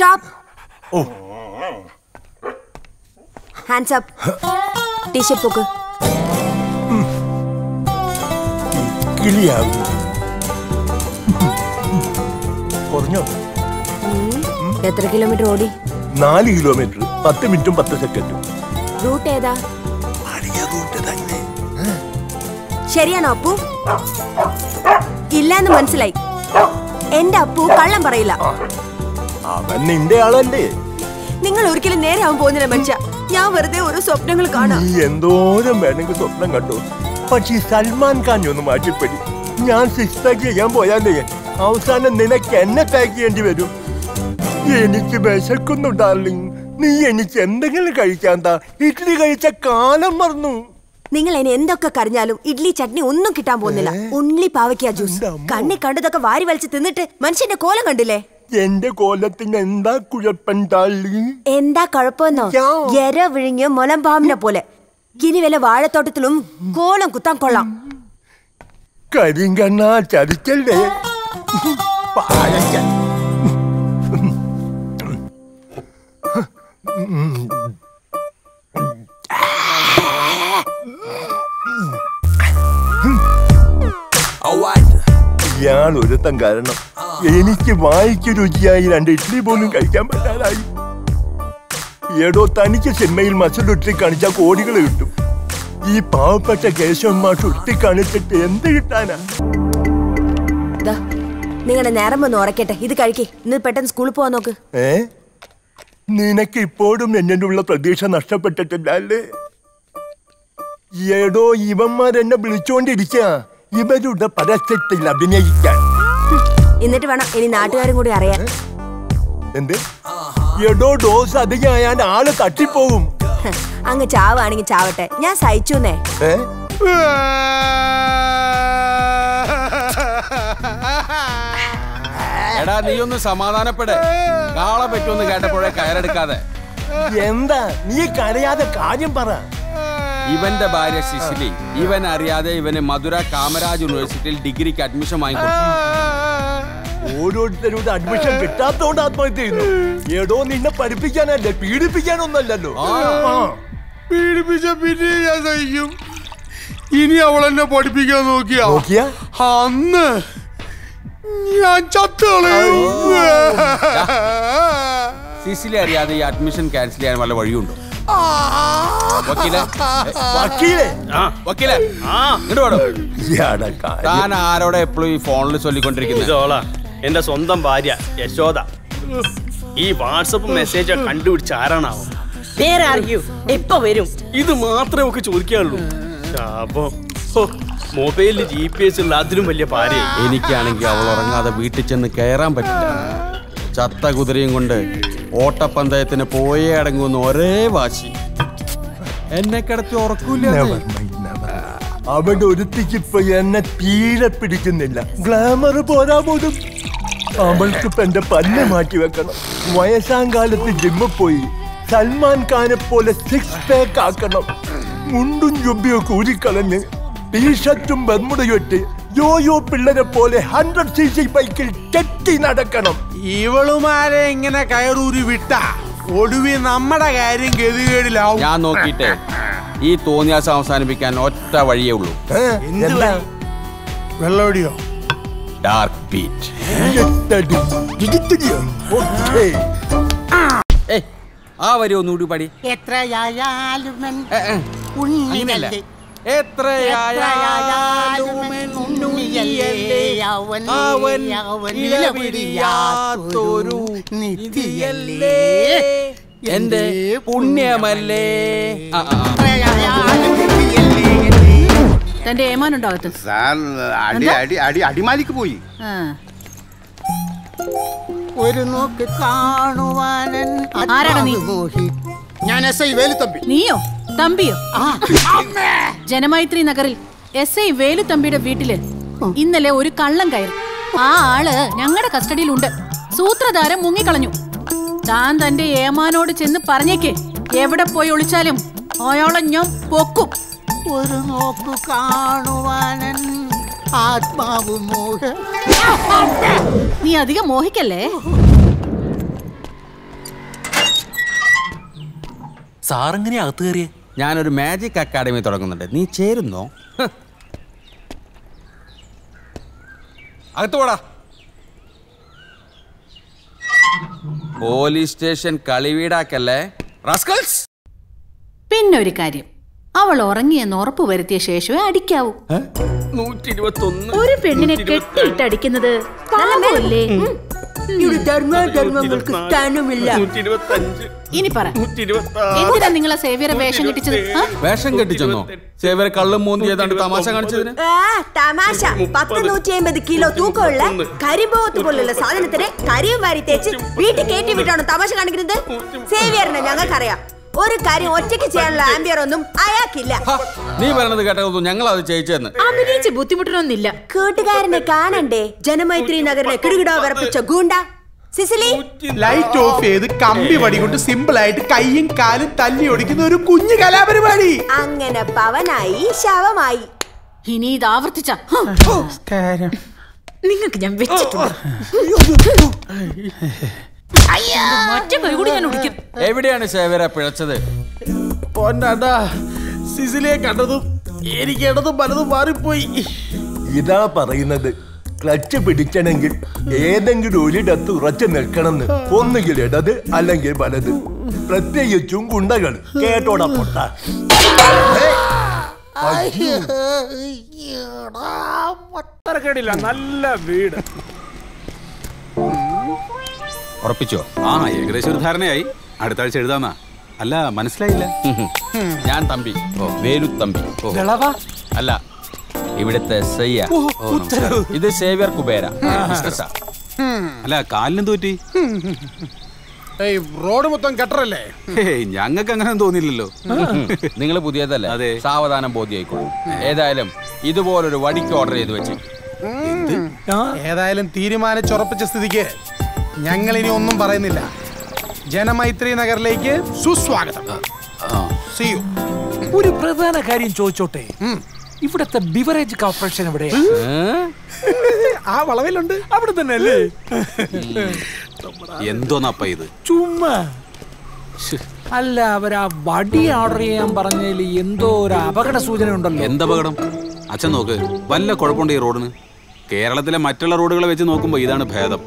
Stop. Hands up. T shirt പൊക്ക്. എത്ര kilometre ഓടി? 4 കിലോമീറ്റർ 10 മിനിറ്റും 10 സെക്കൻഡും. റൂട്ട് ഏതാ? ശരിയാണോ അപ്പു? ഇല്ലാന്ന് മനസ്സിലായി. എന്റെ അപ്പു കള്ളം പറയില്ല. അവൻ നിന്റെ ആളല്ലേ? നിങ്ങൾ ഒരിക്കലും നേരെ ആവാൻ പോകുന്നില്ല മനുഷ്യ. ഞാൻ വെറുതെ ഓരോ സ്വപ്നങ്ങൾ കാണാം. നീ എന്തോരം വേണമെങ്കിൽ സ്വപ്നം കണ്ടു. പക്ഷെ സൽമാൻ ഖാൻ ഒന്ന് മാറ്റിപ്പടി. ഞാൻ 6 പാക്ക് ചെയ്യാൻ പോയാലേ അവസാനം നിനക്ക് എന്നെ പാക്ക് ചെയ്യേണ്ടി വരും. എനിക്ക് വിശക്കുന്നു ഡാർലിംഗ്. നീ എനിക്ക് എന്തെങ്കിലും കഴിക്കാൻ താ. ഇഡ്ഡലി കഴിച്ച കാലം മറന്നു. നിങ്ങൾ ഇനി എന്തൊക്കെ കരഞ്ഞാലും ഇഡ്ലി ചട്നി ഒന്നും കിട്ടാൻ പോകുന്നില്ല. ഉള്ളി പാവയ്ക്ക ജ്യൂസ്. കണ്ണി കണ്ടതൊക്കെ വാരി വലിച്ച് തിന്നിട്ട് മനുഷ്യന്റെ കോലം കണ്ടില്ലേ? എന്റെ കോലത്തിന് എന്താ കുഴപ്പം ഡാർലിംഗ്? എന്താ കുഴപ്പമെന്നോ? എര വിഴിഞ്ഞ് മുലമ്പാമ്പിനെ പോലെ. ഇനി വല്ല വാഴത്തോട്ടത്തിലും കോലം കുത്താൻ കൊള്ളാം. കരിങ്കണ്ണ ചതിക്കല്ലേ. ഇയാൾ ഒരുത്തം കാരണം എനിക്ക് വായിക്ക് രുചിയായി 2 ഇഡ്ഡലി പോലും കഴിക്കാൻ പറ്റാതായി. ഏടോ തനിക്ക് സിനിമയിൽ മസിൽ ഉരുട്ടി കാണിച്ചാൽ കോടികൾ കിട്ടും. ഈ പാവപ്പെട്ട കേശവന്മാർ ഉരുട്ടി കാണിച്ചിട്ട് എന്ത് കിട്ടാനാ? നിങ്ങളുടെ നേരം ഒന്ന് ഉറക്കട്ടെ. ഇത് കഴിക്കേ. ഇന്ന് പെട്ടെന്ന് സ്കൂളിൽ പോവാൻ നോക്ക്. നിനക്ക് ഇപ്പോഴും എന്നോടുള്ള പ്രതീക്ഷ നഷ്ടപ്പെട്ടിട്ടില്ലേ? ഏടോ ഇവന്മാരെന്നെ വിളിച്ചോണ്ടിരിക്ക ഇവരുടെ പരസ്യത്തിൽ അഭിനയിക്കാൻ. എന്നിട്ട് വേണം ഇനി നാട്ടുകാരും കൂടി അറിയാൻ. എന്ത്? എടോ ഡോസ് അധികമായാൽ ആള് തട്ടിപ്പോകും. അങ്ങ് ചാവാണെങ്കിൽ ചാവട്ടെ, ഞാൻ സഹിച്ചൂന്നേ. എടാ നീ ഒന്ന് സമാധാനപ്പെടേ. കാളെ പറ്റുമെന്ന് കേട്ടപ്പോഴേ കയറെടുക്കാതെ. എന്താ നീ കരയാതെ കാര്യം പറ. ഇവന്റെ ഭാര്യ സിസിലി ഇവൻ അറിയാതെ ഇവന് മധുര കാമരാജ് യൂണിവേഴ്സിറ്റിയിൽ ഡിഗ്രിക്ക് അഡ്മിഷൻ വാങ്ങിക്കൊടുത്തു. ഓരോരുത്തരുടെ അഡ്മിഷൻ കിട്ടാത്തോണ്ട് ആത്മഹത്യ ചെയ്യുന്നു. ഏടോ നിന്നെ പഠിപ്പിക്കാനല്ലേ, പീഡിപ്പിക്കാനൊന്നല്ലോ. പീഡിപ്പിച്ച പിന്നെ ഞാൻ സഹിക്കും. ഇനി അവളെന്നെ പഠിപ്പിക്കാൻ നോക്കിയാ അന്ന് ഞാൻ ചത്തോളയും. സിസിലി അറിയാതെ ഈ അഡ്മിഷൻ ക്യാൻസൽ ചെയ്യാൻ വല്ല വഴിയുണ്ടോ? താൻ ആരോടെ എപ്പോഴും ഈ ഫോണിൽ ചൊല്ലിക്കൊണ്ടിരിക്കുന്നത്? എന്റെ സ്വന്തം ഭാര്യ യശോദ. ഈ വാട്സപ്പ് മെസ്സേജ് കണ്ടുപിടിച്ച ആരാണാവും? ഇപ്പൊ വരും. ഇത് മാത്രമേ ഒക്കെ ചോദിക്കാനുള്ളൂ. മൊബൈലിൽ GPS ഉള്ള അതിലും വലിയ ഭാര്യ. എനിക്കാണെങ്കിൽ അവൾ ഉറങ്ങാതെ വീട്ടിൽ ചെന്ന് കയറാൻ പറ്റില്ല. ചത്ത കുതിരയും കൊണ്ട് ഓട്ടപ്പന്തയത്തിന് പോയേ അടങ്ങുന്ന ഒരേ വാശി. എന്നെ കിടത്തി ഉറക്കൂല. അവിടെ ഒരുത്തിക്കിപ്പോ എന്നെ തീരെ പിടിക്കുന്നില്ല. ഗ്ലാമർ പോരാ പോലും. അവൾക്കിപ്പോ എന്റെ പല്ല് മാറ്റി വെക്കണം. വയസ്സാം കാലത്ത് ജിമ്മിൽ പോയി സൽമാൻ ഖാനെ പോലെ 6 പാക്ക് ആക്കണം. മുണ്ടും ജുബിയൊക്കെ ഊരിക്കളഞ്ഞ് ടീഷർട്ടും ബർമുടയും ഇട്ട് യോയോ പിള്ളേരെ പോലെ 100cc ബൈക്കിൽ കെട്ടി നടക്കണം. ഇവളുമാരെ ഇങ്ങനെ കയറൂരി വിട്ട ഒടുവി നമ്മുടെ കാര്യം ഗതികേടിലാവും. ഞാൻ നോക്കിട്ടെ ഈ തോന്നിയാസം അവസാനിപ്പിക്കാൻ ഒറ്റ വഴിയേ ഉള്ളൂ. വെള്ളോടിയോ? Dark beat. ആ വരി ഒന്നുകൂടി പാടി. എത്രയായാലും എന്റെ പുണ്യമല്ലേ. തന്റെ ഏമാനുണ്ടാകത്ത് അടിമാലിക്ക് പോയി. ഒരു നോക്ക് കാണുവാനൻ. ആരാണ് നീ? ഞാൻ SI വേലുത്തമ്പി. നീയോ? തമ്പിയോ? ജനമൈത്രി നഗറിൽ SI വേലുത്തമ്പിയുടെ വീട്ടില് ഇന്നലെ ഒരു കള്ളം കയറി. ആ ആള് ഞങ്ങളുടെ കസ്റ്റഡിയിലുണ്ട്. സൂത്രധാരൻ മുങ്ങിക്കളഞ്ഞു. താൻ തന്റെ ഏമാനോട് ചെന്ന് പറഞ്ഞേക്ക്. എവിടെ പോയി ഒളിച്ചാലും അയാളെ ഞാൻ പൊക്കും. ഒരു നോക്ക് കാണുവാനൻ ആത്മാവ് മോഹ. നീ അധികം മോഹിക്കല്ലേ. സാറെങ്ങനെയാ അകത്ത് കയറിയേ? ഞാനൊരു മാജിക് അക്കാഡമി തുടങ്ങുന്നുണ്ട്, നീ ചേരുന്നോ? അകത്ത് പോടാ. പോലീസ് സ്റ്റേഷൻ കളിവീടാക്കല്ലേ റാസ്കൽസ്. പിന്നൊരു കാര്യം, അവൾ ഉറങ്ങിയെന്ന് ഉറപ്പ് വരുത്തിയ ശേഷമേ അടിക്കാവൂ. 121. ഒരു പെണ്ണിനെ കെട്ടിയിട്ട് അടിക്കുന്നത് പാപമല്ലേ? ഇവിടെ ധർമ്മങ്ങൾക്ക് സ്ഥാനമില്ല. 125. ഇനി പറ, എന്തിനാ നിങ്ങളെ സേവിയറെ വേഷം കെട്ടിച്ചത്? വേഷം കെട്ടിച്ചെന്നോ? സേവരെ കള്ളും മൂന്തി ഏതാണ്ട് തമാശ കാണിച്ചതിന്? തമാശ. 150 കിലോ തൂക്കമുള്ള കരിമ്പോത്ത് പോലുള്ള സാധനത്തിന് കരിയും വാരി തേച്ച് വീട്ടിൽ കയറ്റി വിട്ടാണോ തമാശ കാണിക്കുന്നത്? സേവിയറിനെ ഞങ്ങൾക്കറിയാം. ഒരു കാര്യം ഒറ്റയ്ക്ക് ചെയ്യാനുള്ള ആംബിയർ ഒന്നും അയാൾക്കില്ല. നീ പറയണത് കേട്ടതൊന്നും ഞങ്ങൾ അത് ചെയ്യിച്ചെന്ന്. അഭിനയിച്ച് ബുദ്ധിമുട്ടണമെന്നില്ല. കൂട്ടുകാരനെ കാണണ്ടേ? ജനമൈത്രി നഗറിലെ കിടുകിടോ വിറപ്പിച്ച ഗൂണ്ട സിസിലി. ലൈറ്റ് ഓഫ് ചെയ്ത് കമ്പി വടി കൊണ്ട് സിമ്പിൾ ആയിട്ട് കൈയും കാലും തല്ലി ഒടിക്കുന്ന ഒരു കുഞ്ഞു കലാപരിപാടി. അങ്ങനെ പവനായി ശവമായി. ഇനി ഇത് ആവർത്തിച്ച നിങ്ങൾക്ക് ഞാൻ വെച്ചിട്ടുണ്ട്. മറ്റേ കൈ കൂടി ഞാൻ ഒടിക്കും. എവിടെയാണ് സേവരെ പിഴച്ചത്? സിസിലിയെ കണ്ടതും എനിക്ക് ഇടതും പലതും മാറിപ്പോയി. ഇതാ പറയുന്നത്, ക്ലച്ച് പിടിക്കണമെങ്കിൽ ഏതെങ്കിലും ഒരിടത്ത് ഉറച്ചു നിൽക്കണമെന്ന്. ഒന്നുകിൽ ഇടത് അല്ലെങ്കിൽ വലത്. പ്രത്യേകിച്ചും ഗുണ്ടകൾ. കേട്ടോടാ പൊട്ട. നല്ല വീട്. ഉറപ്പിച്ചോ? ഏകദേശം ഒരു ധാരണയായി. അടുത്ത ആഴ്ച എഴുതാന്നാ. അല്ല, മനസ്സിലായില്ല. ഞാൻ തമ്പി, വേലുത്തമ്പി. അല്ല, ഇവിടുത്തെ ഇത് സേവ്യർ കുബേര. അല്ല, കാലിനും തോറ്റി. റോഡ് മൊത്തം കട്ടറല്ലേ? ഞങ്ങൾക്ക് അങ്ങനെ തോന്നില്ലല്ലോ. നിങ്ങൾ പുതിയതല്ലേ? അതെ. സാവധാനം ബോധ്യായിക്കോളും. ഏതായാലും ഇതുപോലൊരു വടിക്ക് ഓർഡർ ചെയ്ത് വെച്ച്. ഏതായാലും തീരുമാനിച്ചുറപ്പിച്ച സ്ഥിതിക്ക് ഞങ്ങൾ ഇനി ഒന്നും പറയുന്നില്ല. ജനമൈത്രി നഗറിലേക്ക് സുസ്വാഗതം. ഒരു പ്രധാന കാര്യം ചോദിച്ചോട്ടെ, ഇവിടത്തെ ബിവറേജ് കോർപ്പറേഷൻ എവിടെ? ആ വളവിലുണ്ട്, അവിടെ തന്നെ അല്ലേ? എന്തോന്നപ്പ ഇത്? ചുമ്മാ അല്ല, അവരാ വടി ഓർഡർ ചെയ്യാൻ പറഞ്ഞതിൽ എന്തോ ഒരു അപകട സൂചന ഉണ്ടല്ലോ. എന്തപകടം? അച്ഛൻ നോക്ക്, വല്ല കുഴപ്പമുണ്ട് ഈ റോഡിന്? കേരളത്തിലെ മറ്റുള്ള റോഡുകളെ വെച്ച് നോക്കുമ്പോ ഇതാണ് ഭേദം.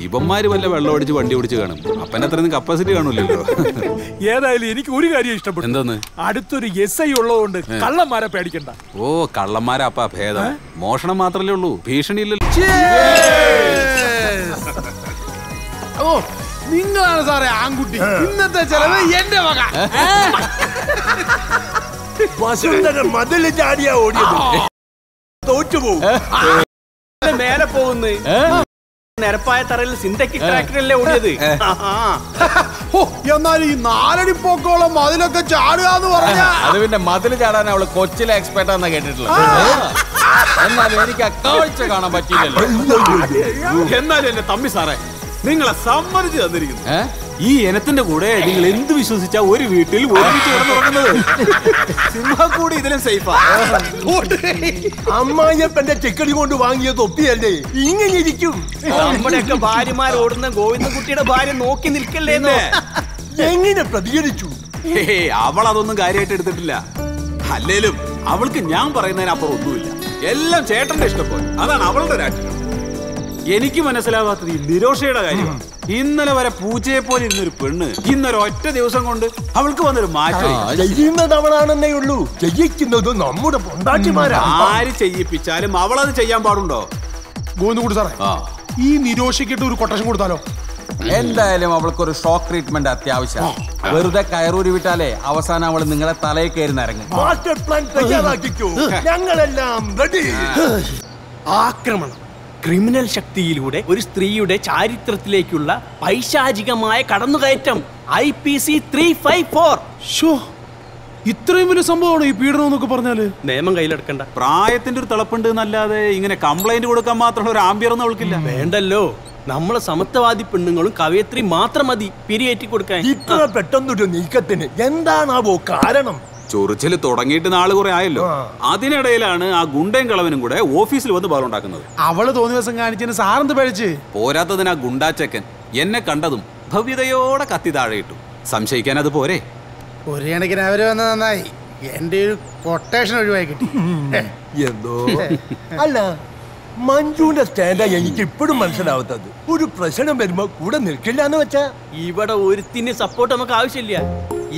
ഇവന്മാര് വല്ല വെള്ളം അടിച്ച് വണ്ടി ഓടിച്ച് കാണും. അപ്പൻ്റെ അത്രയും കപ്പാസിറ്റി കാണൂല്ലോ. ഏതായാലും എനിക്ക് ഒരു കാര്യം ഇഷ്ടപ്പെട്ടു. എന്തോന്ന്? അടുത്തൊരു SI ഉള്ളതുകൊണ്ട് കള്ളന്മാരെ പേടിക്കണ്ട. ഓ, കള്ളന്മാരാ അപ്പ ഭേദം. മോഷണം മാത്രല്ലേ ഉള്ളൂ, ഭീഷണിയില്ലല്ലോ. ഓ, നിങ്ങളാണ് സാറേ ആൺകുട്ടി. ഇന്നത്തെ ചെലവ് എന്റെ വക. വസുന്ധര മതില് ചാടിയാ ഓടിയത്. തോറ്റുപോകും. മേലെ പോകുന്നു. നിരപ്പായ തറയിൽ സിന്തറ്റിക് ട്രാക്ടറല്ലേ ഓടിയത്. എന്നാലും ഈ 4 അടി പൊക്കോളം അതിലൊക്കെ ചാടുക എന്ന് പറഞ്ഞാ അത് പിന്നെ മതില് ചാടാൻ അവള് കൊച്ചിലെ എക്സ്പെർട്ടാന്നാ കേട്ടിട്ടുള്ളത്. എന്നാലും എനിക്ക് കാഴ്ച കാണാൻ പറ്റിയില്ലല്ലോ. എന്നാലും എന്റെ തമ്പി സാറേ, നിങ്ങളെ സമ്മതിച്ചു തന്നിരിക്കുന്നു. ഈ ഇനത്തിന്റെ കൂടെ നിങ്ങൾ എന്ത് വിശ്വസിച്ചാ ഒരു വീട്ടിൽ ഒരുമിച്ച് കിടന്നുറങ്ങുന്നത്? സിംഹക്കൂടി ഇതിലും സേഫാ. അമ്മായിയപ്പന്റെ ചെക്കടി കൊണ്ട് വാങ്ങിയ തൊപ്പിയല്ലേ ഇങ്ങനെ ഇരിക്കും. നമ്മുടെയൊക്കെ ഭാര്യമാർ ഓടുന്ന ഗോവിന്ദൻകുട്ടിയുടെ ഭാര്യ നോക്കി നിൽക്കല്ലേന്നോ? എങ്ങനെ പ്രതികരിച്ചു? അവൾ അതൊന്നും കാര്യമായിട്ട് എടുത്തിട്ടില്ല. അല്ലേലും അവൾക്ക് ഞാൻ പറയുന്നതിനപ്പുറം ഒന്നുമില്ല. എല്ലാം ചേട്ടന്റെ ഇഷ്ടപ്പോലെ. അതാണ് അവളുടെ രാഷ്ട്രീയം. എനിക്ക് മനസ്സിലാവാത്തത് ഈ നിരോഷയുടെ കാര്യമാണ്. ഇന്നലെ വരെ പൂച്ചയെ പോലെ ഇരുന്നൊരു പെണ്ണ് ഇന്നൊരൊറ്റ ദിവസം കൊണ്ട് അവൾക്ക് വന്നൊരു മാറ്റം. ചെയ്യുന്നത് അവളാണെന്നേ ഉള്ളൂ, ചെയ്യിക്കുന്നത് നമ്മുടെ പൊണ്ടാട്ടിമാരാ. ആര് ചെയ്യിപ്പിച്ചാലും അവളത് ചെയ്യാൻ പാടുണ്ടോ? ഗോവിന്ദൻകുട്ടി സാറേ, ഈ നിരോഷിക്കിട്ട് ഒരു കൊട്ടേഷൻ കൊടുത്താലോ? എന്തായാലും അവൾക്കൊരു ഷോക്ക് ട്രീറ്റ്മെന്റ് അത്യാവശ്യം. വെറുതെ കയറൂരി വിട്ടാലേ അവസാനം അവള് നിങ്ങളെ തലയിൽ കയറി നിറങ്ങും. മാസ്റ്റർ പ്ലാൻ തയ്യാറാക്കിക്കോ, ഞങ്ങളെല്ലാം റെഡി. ആക്രമണം. ക്രിമിനൽ ശക്തിയിലൂടെ ഒരു സ്ത്രീയുടെ ചാരിത്രത്തിലേക്കുള്ള പൈശാചികമായ കടന്നുകയറ്റം. IPC 354. ഇത്രയും വലിയ സംഭവമാണ് ഈ പീഡനം എന്നൊക്കെ പറഞ്ഞാല്. നിയമം കയ്യിലെടുക്കണ്ട. പ്രായത്തിന്റെ ഒരു തിളപ്പുണ്ട് എന്നല്ലാതെ ഇങ്ങനെ കംപ്ലൈന്റ് കൊടുക്കാൻ മാത്രമുള്ള ഒരു ആംബിയർ ഒന്നും അവൾക്കില്ല. വേണ്ടല്ലോ, നമ്മളെ സമത്വവാദി പെണ്ണുങ്ങളും കവയത്രി മാത്രം മതി പിരിയേറ്റി കൊടുക്കാൻ. ഇത്ര പെട്ടെന്നൊരു നീക്കത്തിന് എന്താണാവോ കാരണം? ചൊറിച്ചില് തുടങ്ങിയിട്ട് നാള് കുറെ ആയല്ലോ. അതിനിടയിലാണ് ആ ഗുണ്ടയും കളവനും കൂടെ ഓഫീസിൽ വന്ന് ബഹളുണ്ടാക്കുന്നത്. അവള് തോന്നിയ ദിവസം കാണിച്ചതിന് സാറെന്ത് പഴിച്ച്? പോരാത്തതിന് ആ ഗുണ്ടാച്ചക്കൻ എന്നെ കണ്ടതും ഭവ്യതയോടെ കത്തി താഴെ ഇട്ടു. സംശയിക്കാൻ അത് പോരെ? ഒരു കണക്കിന് അവര് വന്നത് നന്നായി. എന്റെ ഒരു കൊട്ടേഷൻ ഒഴിവായി കിട്ടി. എന്തോ അല്ല, മഞ്ജുവിന്റെ സ്റ്റാൻഡാ എനിക്ക് ഇപ്പോഴും മനസ്സിലാവാത്തത്. ഒരു പ്രശ്നം വരുമ്പോ കൂടെ നിൽക്കില്ല എന്ന് വെച്ചാ. ഇവിടെ ഒരുത്തിന് സപ്പോർട്ട് നമുക്ക് ആവശ്യമില്ല.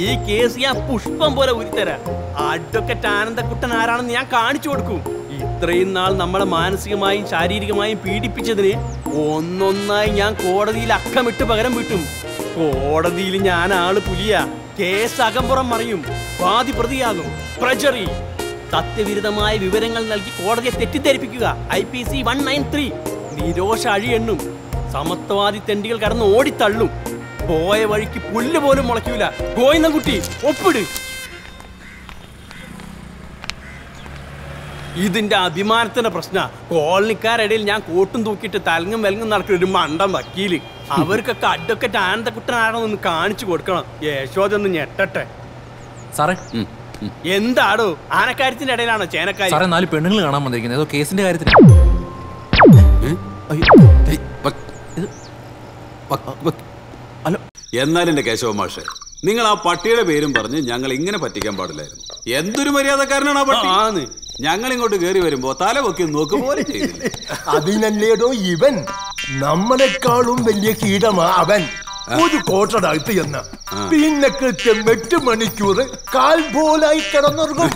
ഈ കേസ് ഞാൻ പുഷ്പം പോലെ ഉരുത്തരാം. അഡ്വക്കേറ്റ് ആനന്ദക്കുട്ടൻ ആരാണെന്ന് ഞാൻ കാണിച്ചു കൊടുക്കും. ഇത്രയും നാൾ നമ്മളെ മാനസികമായും ശാരീരികമായും പീഡിപ്പിച്ചതിന് ഒന്നൊന്നായി ഞാൻ കോടതിയിൽ അക്കമിട്ട് പകരം വീട്ടും. കോടതിയിൽ ഞാൻ ആള് പുലിയ. കേസ് അകമ്പുറം മറിയും. വാദി പ്രതിയാകും. പ്രജറി സത്യവിരുദ്ധമായ വിവരങ്ങൾ നൽകി കോടതിയെ തെറ്റിദ്ധരിപ്പിക്കുക. IPC 193. നിരോഷ അഴിയെണ്ണും. സമത്വവാദി തെണ്ടികൾ കടന്ന് ഓടിത്തള്ളും. പോയ വഴിക്ക് പുല്ല് പോലും മുളയ്ക്കൂല. ഗോയിന്നൻകുട്ടി ഒപ്പിട്. ഇതിന്റെ അഭിമാനത്തിന്റെ പ്രശ്ന. കോളനിക്കാരിടയിൽ ഞാൻ കോട്ടും തൂക്കിയിട്ട് തലങ്ങും വെലങ്ങും നടക്കുന്ന ഒരു മണ്ടം വക്കീല്. അവർക്കൊക്കെ അഡ്വക്കേറ്റ് ആനന്ദക്കുട്ടനാണെന്ന് കാണിച്ചു കൊടുക്കണം. യശോദൊന്ന് ഞെട്ടട്ടെ. സാറേ, എന്താടോ ആനക്കാര്യത്തിന്റെ ഇടയിലാണോ ചേനക്കാരി? സാറേ, 4 പെണ്ണുങ്ങൾ കാണാൻ വന്നിരിക്കുന്നത് ഏതോ കേസിന്റെ കാര്യത്തിന്. എന്നാലും എന്റെ കേശവ മാഷെ, നിങ്ങൾ ആ പട്ടിയുടെ പേരും പറഞ്ഞ് ഞങ്ങൾ ഇങ്ങനെ പറ്റിക്കാൻ പാടില്ലായിരുന്നു. എന്തൊരു മര്യാദക്കാരനാണ് ആ പട്ടി. ഞങ്ങൾ ഇങ്ങോട്ട് കയറി വരുമ്പോ തല പൊക്കി നോക്ക് പോലെ ചെയ്തില്ല. അതിനല്ലേടോ ഇവൻ നമ്മളെക്കാളും വലിയ കീടമാ അവൻ. ഒരു കോട്ടടകത്ത് എന്ന പിന്നെ കൃത്യം 8 മണിക്കൂർ കാൽ പോലായി കിടന്നുറങ്ങും.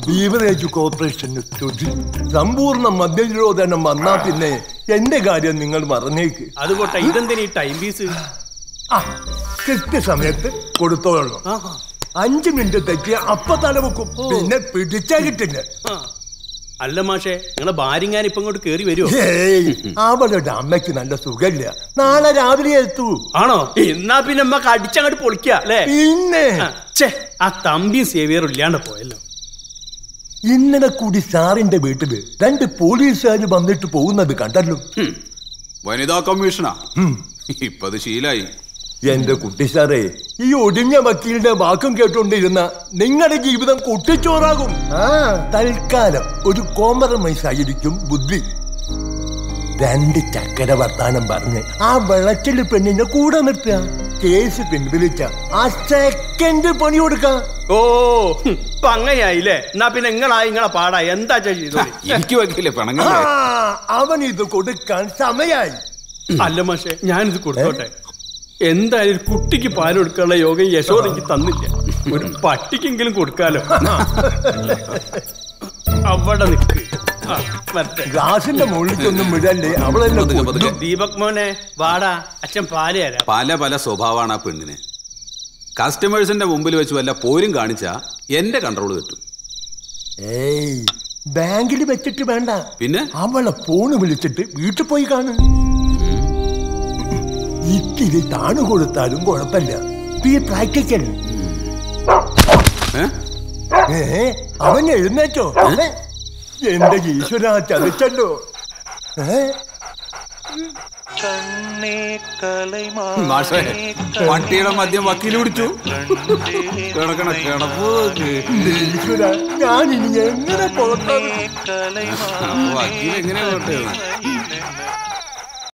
ബീവറേജ് കോർപ്പറേഷന് സമ്പൂർണ്ണ മദ്യനിരോധനം വന്നാ പിന്നെ എന്റെ കാര്യം നിങ്ങൾ മറന്നേക്ക്. അതുകൊട്ടെ ഇതെന്തിനാ ഈ ടൈം പീസ്? കൃത്യസമയത്ത് കൊടുത്തോളണം. 5 മിനിറ്റ് തെറ്റിയ അപ്പ തല വെക്കും. പിന്നെ പിടിച്ചാ കിട്ടില്ല. അല്ല മാഷേ, നിങ്ങളെ ഭാര്യങ്ങാൻ ഇപ്പൊ ഇങ്ങോട്ട് കേറി വരുമോ? അവളുടെ അമ്മയ്ക്ക് നല്ല സുഖമില്ല. നാളെ രാവിലെ എത്തൂ. ആണോ? എന്നാ പിന്നെ അമ്മക്ക് അടിച്ചങ്ങോട്ട് പൊളിക്കുക അല്ലേ? പിന്നെ ആ തമ്പിയും സേവിയറും ഇല്ലാണ്ട് പോയല്ലോ. ഇന്നലെ കൂടി സാറിന്റെ വീട്ടില് 2 പോലീസുകാർ വന്നിട്ട് പോകുന്നത് കണ്ടല്ലോ. വനിതാ കമ്മീഷനാ. ഇപ്പത് ശീലായി. എന്റെ കുട്ടി സാറേ, ഈ ഒടിഞ്ഞ വക്കീലിന്റെ വാക്കും കേട്ടോണ്ടിരുന്ന നിങ്ങളുടെ ജീവിതം കുട്ടിച്ചോറാകും. തൽക്കാലം ഒരു കോംപ്രമൈസ് ആയിരിക്കും ബുദ്ധി. 2 ചക്കര വർത്താനം പറഞ്ഞ് ആ വെള്ളച്ചില് പെണ്ണിനെ കൂടെ നിർത്തുക. കേസ് പിൻവലിച്ച ആ സെക്കൻഡ് പണി കൊടുക്കാം. ഓ, ഇപ്പൊ അങ്ങനെയായില്ലേ? എന്നാ പിന്നെ നിങ്ങളെ പാടാ എന്താ ചെയ്തു? എനിക്ക് വയ്ക്കില്ലേ പണങ്ങ. അവൻ ഇത് കൊടുക്കാൻ സമയായി. അല്ല മാഷേ, ഞാനിത് കൊടുത്തോട്ടെ. എന്തായാലും ഒരു കുട്ടിക്ക് പാൽ കൊടുക്കാനുള്ള യോഗം യശോദയ്ക്ക് തന്നില്ല. ഒരു പട്ടിക്കെങ്കിലും കൊടുക്കാലോ. അവിടെ നിൽക്ക്. ഗ്ലാസിന്റെ മുകളിലേക്കൊന്നും വിടല്ലേ. അവളെന്നെ ദീപക് മോനെ വാടാ, അച്ഛൻ പാല് തരാം. പല സ്വഭാവമാണ് ആ പെണ്ണിന്. കസ്റ്റമേഴ്സിന്റെ മുമ്പിൽ വെച്ച് വല്ല പോരും കാണിച്ചാ എന്റെ കൺട്രോൾ കിട്ടും. ബാങ്കിൽ വെച്ചിട്ട് വേണ്ട. പിന്നെ അവളെ ഫോണ് വിളിച്ചിട്ട് വീട്ടിൽ പോയി കാണും. ഇത്തിരി താണു കൊടുത്താലും കുഴപ്പമില്ല. പ്രാക്ടിക്കൽ. അവൻ എഴുന്നേറ്റോ? എന്റെ ഈശ്വര, ചതിച്ചല്ലോ. പട്ടിയുടെ മദ്യം വക്കീൽ പിടിച്ചു. ഈശ്വര, ഞാൻ ഇനി എങ്ങനെ പോട്ടെ? വക്കീൽ എങ്ങനെ പോട്ടെ?